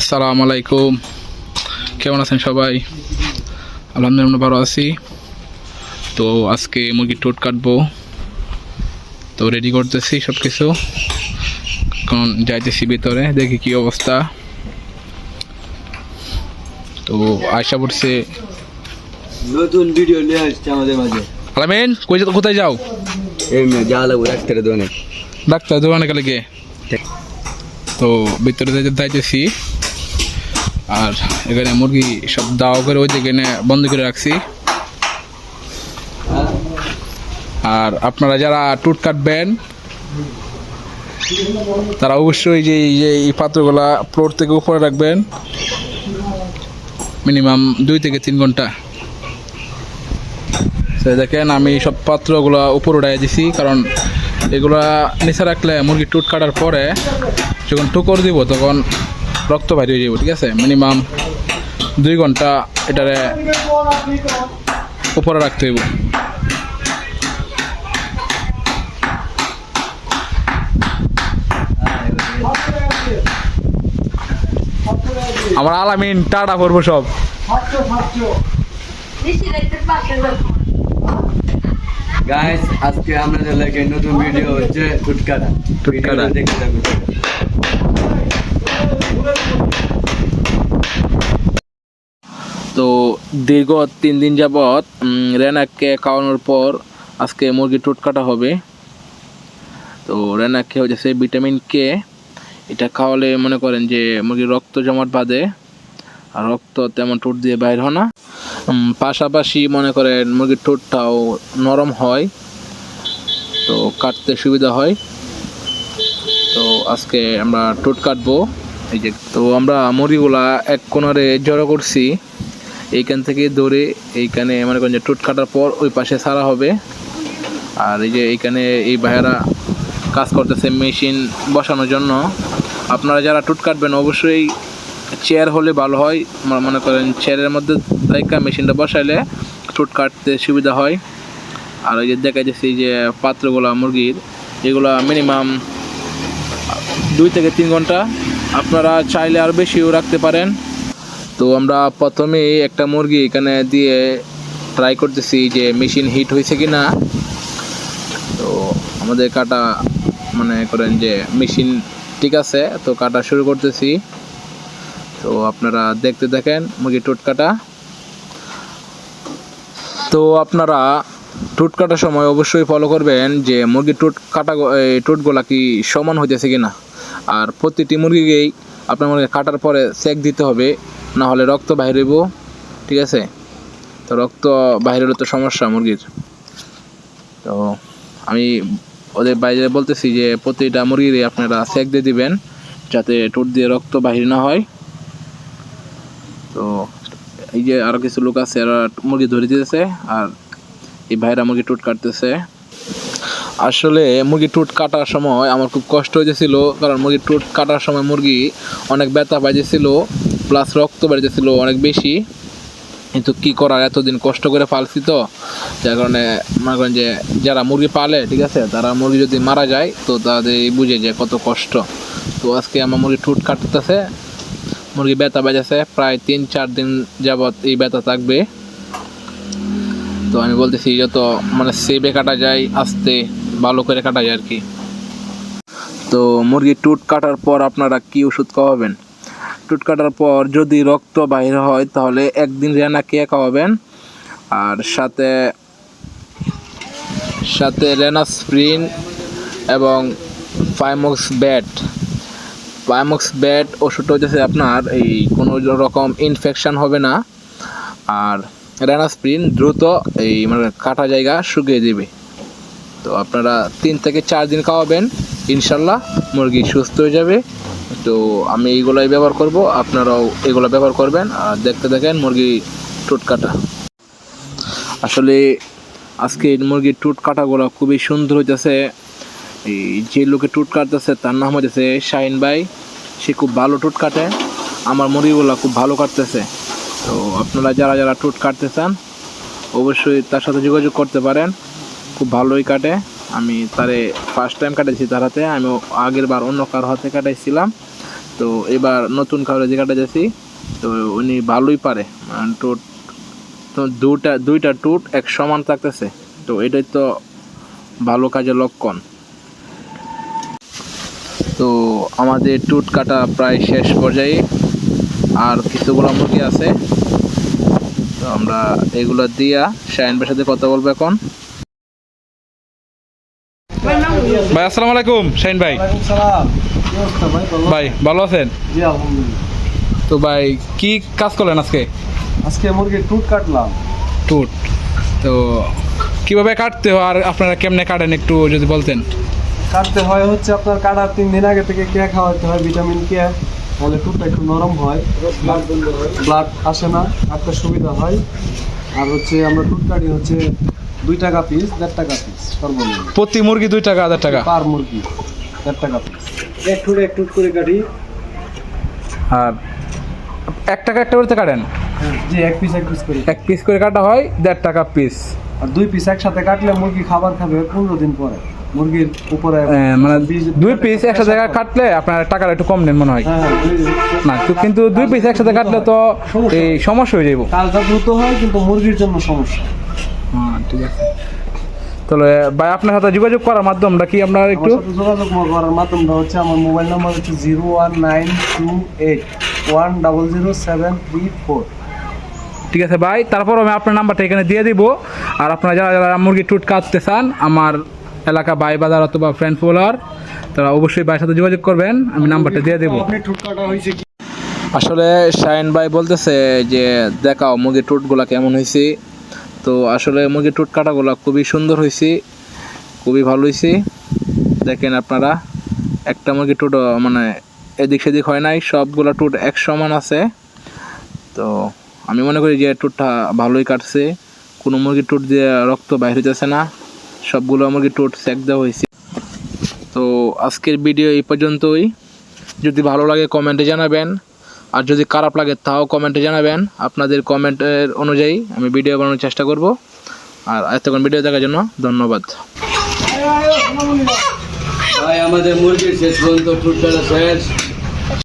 আসসালামু আলাইকুম, কেমন আছেন সবাই? আলহামদুলিল্লাহ ভালো আছি। তো আজকে মুরগির ঠোঁট কাটবো, তো রেডি করতেছি সব কিছু। এখন যাইতেছি ভিতরে, দেখি কি অবস্থা। তো আয়সা পড়ছে নতুন ভিডিও নিয়ে আসছে আমাদের মাঝে। আলামিন, কোথায় যাও? এমনি যা লাগবে ডাক্তারের দোকানে। ডাক্তার দোকানে গেলে গে। তো ভিতরে যাইতেছি, আর এখানে মুরগি সব দাওয়া করে ওই দিকে বন্ধ করে রাখছি। আর আপনারা যারা টুট কাটবেন তারা অবশ্যই যে এই পাত্রগুলা ফ্লোর থেকে উপরে রাখবেন মিনিমাম 2 থেকে 3 ঘন্টা। দেখেন আমি সব পাত্রগুলো উপরে উঠাই দিছি, কারণ এগুলা নিচে রাখলে মুরগি টুট কাটার পরে যখন টুকর দিব তখন রক্ত বাইরে হয়ে যাব। ঠিক আছে, মিনিমাম 2 ঘন্টা এটারে উপরে রাখতে হইব। আমার আলামিন টাটা করবো সব। গাইস, আজকে আমাদের লাগে নতুন ভিডিও হচ্ছে টুটকাটা। টুটকাটা দেখে থাকুন। তো দীর্ঘ 3 দিন যাবৎ রেনাককে খাওয়ানোর পর আজকে মুরগি টুট কাটা হবে। তো রেনাককে হচ্ছে ভিটামিন কে, এটা খাওয়ালে মনে করেন যে মুরগির রক্ত জমাট বাঁধে, আর রক্ত তেমন টুট দিয়ে বাইর হয় না। পাশাপাশি মনে করেন মুরগির ঠোঁটটাও নরম হয়, তো কাটতে সুবিধা হয়। তো আজকে আমরা ঠোঁট কাটবো। এই যে, তো আমরা মুরগিগুলা এক কোণারে জড়ো করছি, এইখান থেকে ধরে এইখানে মনে করেন যে ঠোঁট কাটার পর ওই পাশে ছাড়া হবে। আর এই যে এইখানে এই ভাইয়ারা কাজ করতেছে মেশিন বসানোর জন্য। আপনারা যারা ঠোঁট কাটবেন অবশ্যই চেয়ার হলে ভালো হয়। মনে করেন চেয়ারের মধ্যে রাইখা মেশিনটা বসাইলে ঠোঁট কাটতে সুবিধা হয়। আর ওই যে দেখা যাচ্ছে যে পাত্রগুলা মুরগির, এগুলা মিনিমাম 2 থেকে 3 ঘন্টা, আপনারা চাইলে আরও বেশিও রাখতে পারেন। তো আমরা প্রথমে একটা মুরগি এখানে দিয়ে ট্রাই করতেছি যে মেশিন হিট হয়েছে কি না। তো আমাদের কাটা মনে করেন যে মেশিন ঠিক আছে, তো কাটা শুরু করতেছি। তো আপনারা দেখতে দেখেন মুরগি ঠোঁট কাটা। তো আপনারা ঠোঁট কাটার সময় অবশ্যই ফলো করবেন যে মুরগির ঠোঁটগুলা কি সমান হইতেছে কিনা। আর প্রতিটি মুরগিকেই আপনার মুরগি কাটার পরে চেক দিতে হবে, না হলে রক্ত বাইর হইব। ঠিক আছে, তো রক্ত বাইরে হলে তো সমস্যা মুরগির। তো আমি ওদের বাইরে বলতেছি যে প্রতিটা মুরগিরই আপনারা চেক দিয়ে দিবেন, যাতে ঠোঁট দিয়ে রক্ত বাহির না হয়। তো এই যে আরও কিছু লোক আছে, এরা মুরগি ধরে দিতেছে, আর এই ভাইরা মুরগি ঠোঁট কাটতেছে। আসলে মুরগি ঠোঁট কাটার সময় আমার খুব কষ্ট হয়েছিল, কারণ মুরগির ঠোঁট কাটার সময় মুরগি অনেক ব্যথা পাইতেছিল, প্লাস রক্ত বেড়েছিল অনেক বেশি। কিন্তু কী করার, এতদিন কষ্ট করে পালছি, তো যার কারণে মনে করেন যে যারা মুরগি পালে, ঠিক আছে, তারা মুরগি যদি মারা যায় তো তাদের বুঝে যে কত কষ্ট। তো আজকে আমার মুরগি ঠোঁট কাটতেছে, মুরগি ব্যথা বেজেছে, প্রায় 3-4 দিন যাবৎ এই ব্যথা থাকবে। তো আমি বলতেছি যত মানে সেবে কাটা যায়, আস্তে ভালো করে কাটা যায় আর কি। তো মুরগির টুট কাটার পর আপনারা কি ওষুধ খাওয়াবেন? টুট কাটার পর যদি রক্ত বাইর হয় তাহলে একদিন রেনাকে খাওয়াবেন, আর সাথে সাথে রেনাস্প্রিন এবং পাইমক্স ব্যাট ওষুধটা হচ্ছে আপনার এই কোনো রকম ইনফেকশন হবে না। আর রেনাস্প্রিন দ্রুত এই মানে কাটা জায়গা শুকিয়ে দেবে। তো আপনারা 3 থেকে 4 দিন খাওয়াবেন, ইনশাল্লাহ মুরগি সুস্থ হয়ে যাবে। তো আমি এইগুলোই ব্যবহার করব, আপনারাও এগুলো ব্যবহার করবেন। আর দেখতে দেখেন মুরগি ঠোঁট কাটা। আসলে আজকে মুরগির ঠোঁট কাটাগুলো খুবই সুন্দর হইতেছে। এই যে লোকে ঠোঁট কাটতেছে তার নাম হইতেছে শাহিন ভাই, সে খুব ভালো ঠোঁট কাটে, আমার মুরগিগুলো খুব ভালো কাটতেছে। তো আপনারা যারা যারা ঠোঁট কাটতে চান অবশ্যই তার সাথে যোগাযোগ করতে পারেন, খুব ভালোই কাটে। আমি তারে ফার্স্ট টাইম কাটাইছি তার হাতে, আমি আগের বার অন্য কারো হাতে কাটাইছিলাম, তো এবার নতুন খাবারে যে কাটা যাচ্ছি, তো উনি ভালোই পারে, টুট তো দুইটা টুট এক সমান থাকতেছে, তো এটাই তো ভালো কাজের লক্ষণ। তো আমাদের টুট কাটা প্রায় শেষ পর্যায়ে, আর কিছুগুলো মুরগি আছে, তো আমরা এগুলো দিয়া শাহিন ভাইয়ের সাথে কথা বলবো এখন। ভাই আসসালামু আলাইকুম। শাহিন ভাই, ভাই ভালো আছেন? জি আলহামদুলিল্লাহ। তো ভাই কি কাজ করলেন আজকে? আজকে মুরগির টুট কাটলাম। টুট তো কিভাবে কাটতে হয় আর আপনারা কেমনে কাটেন একটু যদি বলতেন। কাটতে হয় হচ্ছে আপনার কাটার 3 দিন আগে থেকে কে খাওয়াতে হয়, ভিটামিন কে, তাহলে টুটটা একটু নরম হয়, ব্লাড আসে না, কাটতে সুবিধা হয়। আর হচ্ছে আমরা টুট কাটি হচ্ছে 2 টাকা পিস, 1.5 টাকা পিস সর্বনিম্ন। প্রতি মুরগি 2 টাকা 1000 টাকা পার মুরগি 1.5 টাকা পিস। এক টুট করে কাটি। আর 1 টাকা একটা করতে কাটেন? জি, এক পিস করে। 1 পিস করে কাটা হয় 1.5 টাকা পিস। আর 2 পিস একসাথে কাটলে মুরগি খাবার খাবে 15 দিন পরে। মুরগির উপরে মানে 2 পিস একসাথে কাটলে আপনার টাকাটা একটু কম নেন মনে হয়। হ্যাঁ, না কিন্তু 2 পিস একসাথে কাটলে তো এই সমস্যা হয়ে যাবে। কাজটা দ্রুত হয় কিন্তু মুরগির জন্য সমস্যা। হ্যাঁ ঠিক আছে। তাহলে ভাই আপনার সাথে যোগাযোগ করার মাধ্যমটা কি আপনার একটু? আমার সাথে যোগাযোগ করার মাধ্যমটা হচ্ছে আমার মোবাইল নাম্বার হচ্ছে 01928100734। ঠিক আছে ভাই, তারপর আমি আপনার নাম্বারটা এখানে দিয়ে দিব। আর আপনারা যারা যারা মুরগির টুট কাটতে চান, আমার এলাকা বাই বাজার অথবা ফ্রেন্ড ফলোয়ার, তারা অবশ্যই ভাইয়ের সাথে যোগাযোগ করবেন, আমি নাম্বারটা দিয়ে দেবো। আপনি টুট কাটা হয়েছে কি? আসলে শাহিন ভাই বলতেছে যে দেখাও মুরগির টুটগুলা কেমন হয়েছে। তো আসলে মুরগির টুট কাটাগুলো খুবই সুন্দর হয়েছে, খুবই ভালো হয়েছে। দেখেন আপনারা, একটা মুরগির টুট মানে এদিক সেদিক হয় নাই, সবগুলো টুট এক সমান আছে। তো আমি মনে করি যে টুটটা ভালোই কাটছে, কোনো মুরগির টুট দিয়ে রক্ত বাইর হইতেছে না, সবগুলো মুরগির টুট সেক দেওয়া হয়েছে। তো আজকের ভিডিও এই পর্যন্তই। যদি ভালো লাগে কমেন্টে জানাবেন, আর যদি খারাপ লাগে তাও কমেন্টে জানাবেন। আপনাদের কমেন্টের অনুযায়ী আমি ভিডিও বানানোর চেষ্টা করব। আর এতক্ষণ ভিডিও দেখার জন্য ধন্যবাদ। ভাই আমাদের মুরগির শেষ পর্যন্ত টুট কাটা শেষ।